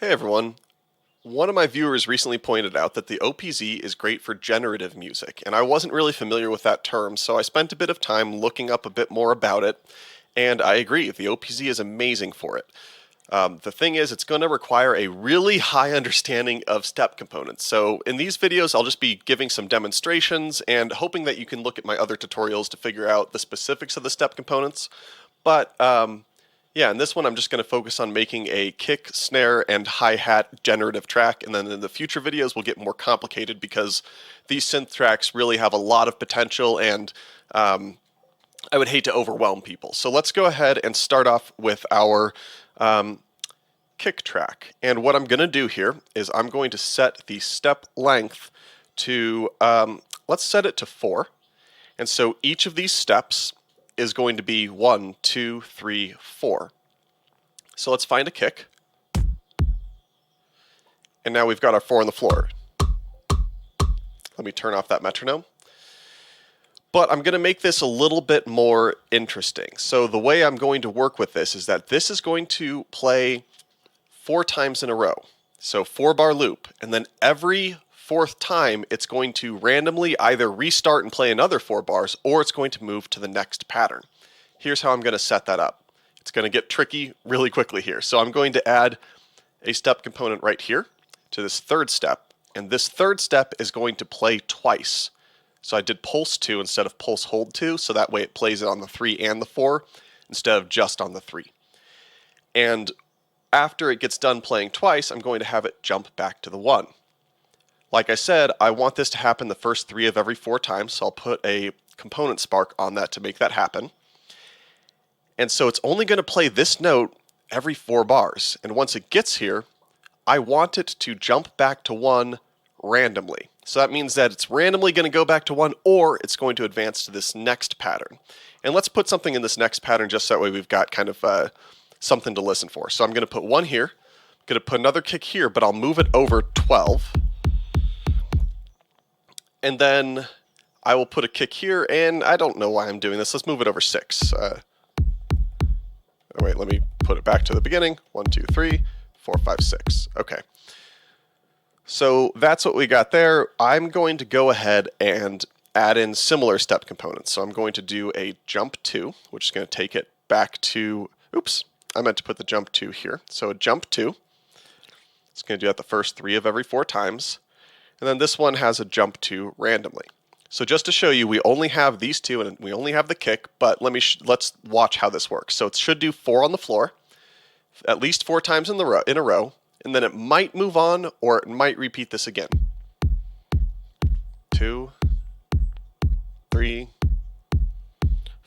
Hey everyone. One of my viewers recently pointed out that the OPZ is great for generative music, and I wasn't really familiar with that term, so I spent a bit of time looking up a bit more about it, and I agree, the OPZ is amazing for it. The thing is, it's going to require a really high understanding of step components. So in these videos, I'll just be giving some demonstrations and hoping that you can look at my other tutorials to figure out the specifics of the step components. But yeah, in this one I'm just going to focus on making a kick, snare, and hi-hat generative track, and then in the future videos we'll get more complicated because these synth tracks really have a lot of potential and I would hate to overwhelm people. So let's go ahead and start off with our kick track. And what I'm going to do here is I'm going to set the step length to, let's set it to 4. And so each of these steps is going to be 1, 2, 3, 4. So let's find a kick. And now we've got our 4 on the floor. Let me turn off that metronome. But I'm going to make this a little bit more interesting. So the way I'm going to work with this is that this is going to play 4 times in a row. So 4-bar loop. And then every 4th time it's going to randomly either restart and play another 4 bars, or it's going to move to the next pattern. Here's how I'm going to set that up. It's going to get tricky really quickly here. So I'm going to add a step component right here to this 3rd step. And this 3rd step is going to play twice. So I did pulse 2 instead of pulse hold 2, so that way it plays it on the 3 and the 4 instead of just on the 3. And after it gets done playing twice, I'm going to have it jump back to the 1. Like I said, I want this to happen the first 3 of every 4 times, so I'll put a component spark on that to make that happen. And so it's only going to play this note every 4 bars. And once it gets here, I want it to jump back to 1 randomly. So that means that it's randomly going to go back to 1, or it's going to advance to this next pattern. And let's put something in this next pattern just so that way we've got kind of something to listen for. So I'm going to put 1 here, I'm going to put another kick here, but I'll move it over 12. And then I will put a kick here, and I don't know why I'm doing this. Let's move it over 6. Wait, let me put it back to the beginning. 1, 2, 3, 4, 5, 6. Okay. So that's what we got there. I'm going to go ahead and add in similar step components. So I'm going to do a jump 2, which is going to take it back to, oops, I meant to put the jump 2 here. So a jump 2. It's going to do that the first 3 of every 4 times. And then this one has a jump 2 randomly. So just to show you, we only have these 2 and we only have the kick, but let's watch how this works. So it should do 4 on the floor, at least 4 times in a row, and then it might move on or it might repeat this again. 2, 3,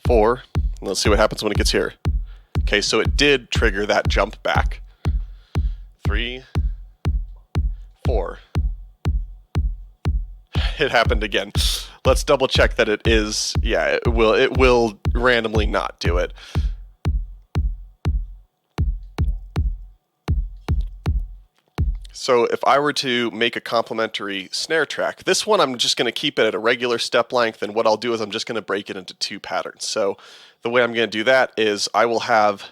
4. And let's see what happens when it gets here. Okay, so it did trigger that jump back. 3, 4. It happened again. Let's double check that it is, yeah, it will randomly not do it. So if I were to make a complementary snare track, this one I'm just going to keep it at a regular step length, and what I'll do is I'm just going to break it into 2 patterns. So the way I'm going to do that is I will have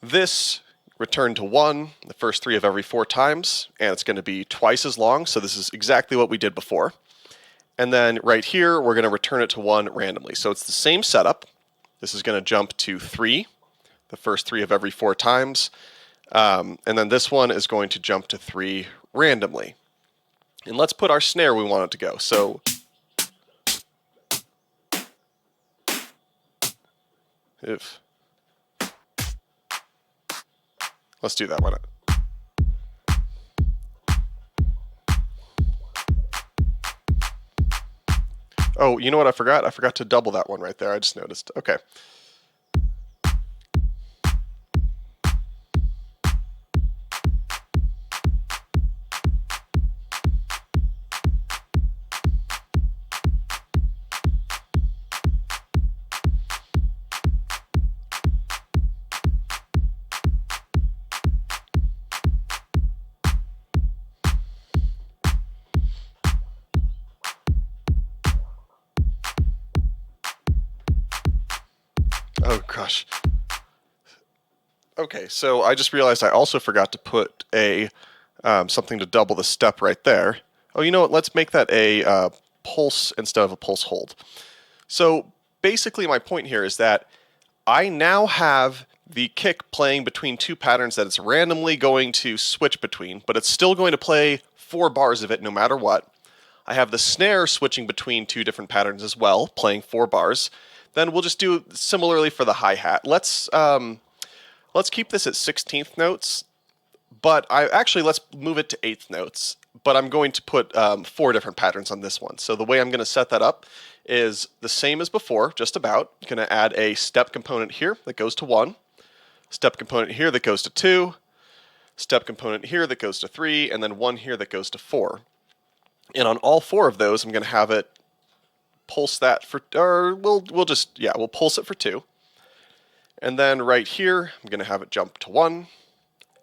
this return to 1 the first 3 of every 4 times, and it's going to be twice as long, so this is exactly what we did before. And then right here we're going to return it to 1 randomly. So it's the same setup. This is going to jump to 3 the first 3 of every 4 times, and then this one is going to jump to 3 randomly. And let's put our snare we want it to go. So let's do that one. Oh, you know what I forgot? I forgot to double that one right there. I just noticed. Okay. Oh gosh. Okay, so I just realized I also forgot to put a something to double the step right there. Oh, you know what? Let's make that a pulse instead of a pulse hold. So basically my point here is that I now have the kick playing between two patterns that it's randomly going to switch between, but it's still going to play 4 bars of it no matter what. I have the snare switching between 2 different patterns as well, playing 4 bars. Then we'll just do similarly for the hi-hat. Let's keep this at 16th notes, but let's move it to 8th notes. But I'm going to put 4 different patterns on this one. So the way I'm going to set that up is the same as before, just about. I'm going to add a step component here that goes to 1, step component here that goes to 2, step component here that goes to 3, and then 1 here that goes to 4. And on all 4 of those, I'm going to have it pulse that for, or we'll pulse it for 2. And then right here, I'm going to have it jump to 1,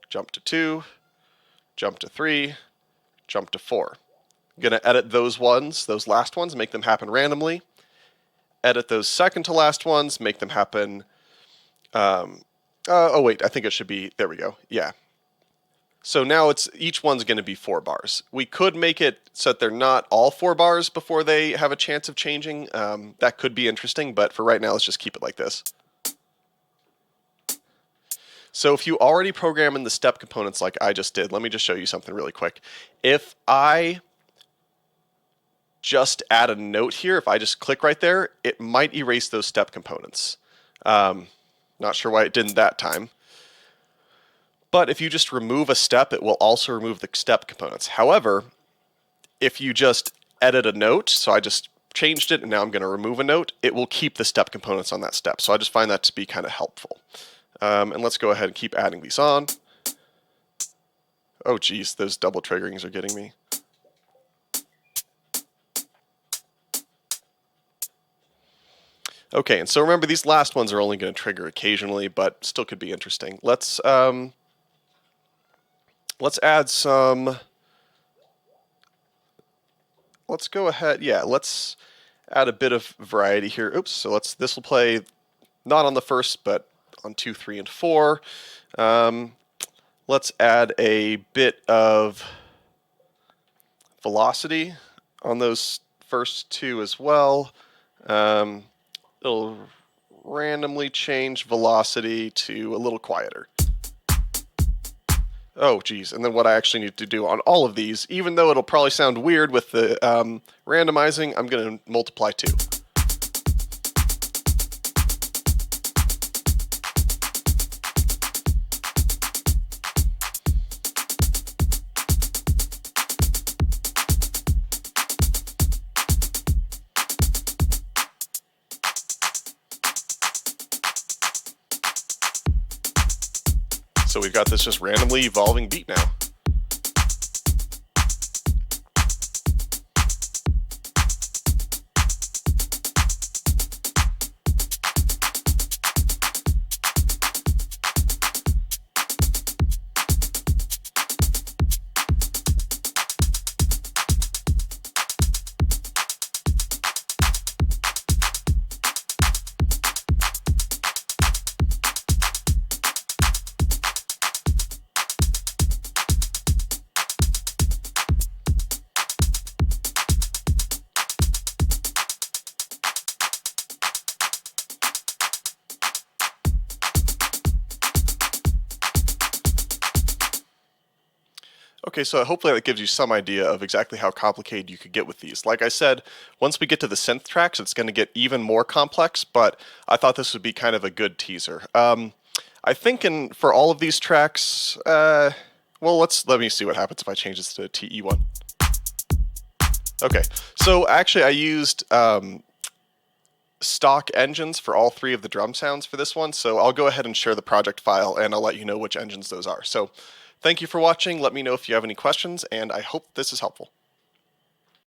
jump to 2, jump to 3, jump to 4. I'm going to edit those last ones, make them happen randomly. Edit those second to last ones, make them happen. Oh wait, I think it should be, there we go. Yeah. So now each one's going to be 4 bars. We could make it so that they're not all 4 bars before they have a chance of changing. That could be interesting, but for right now, let's just keep it like this. So if you already program in the step components like I just did, let me just show you something really quick. If I just add a note here, if I just click right there, it might erase those step components. Not sure why it didn't that time. But if you just remove a step, it will also remove the step components. However, if you just edit a note, so I just changed it and now I'm going to remove a note, it will keep the step components on that step. So I just find that to be kind of helpful. And let's go ahead and keep adding these on. Oh geez, those double triggerings are getting me. Okay, and so remember these last ones are only going to trigger occasionally, but still could be interesting. Let's add some. Let's go ahead. Yeah, let's add a bit of variety here. Oops. So this will play not on the first, but on 2, 3, and 4. Let's add a bit of velocity on those first 2 as well. It'll randomly change velocity to a little quieter. Oh geez, and then what I actually need to do on all of these, even though it'll probably sound weird with the randomizing, I'm going to multiply 2. So we've got this just randomly evolving beat now. Okay, so hopefully that gives you some idea of exactly how complicated you could get with these. Like I said, once we get to the synth tracks, it's going to get even more complex, but I thought this would be kind of a good teaser. I think for all of these tracks, well, let me see what happens if I change this to TE1. Okay, so actually I used stock engines for all 3 of the drum sounds for this one, so I'll go ahead and share the project file and I'll let you know which engines those are. So thank you for watching. Let me know if you have any questions, and I hope this is helpful.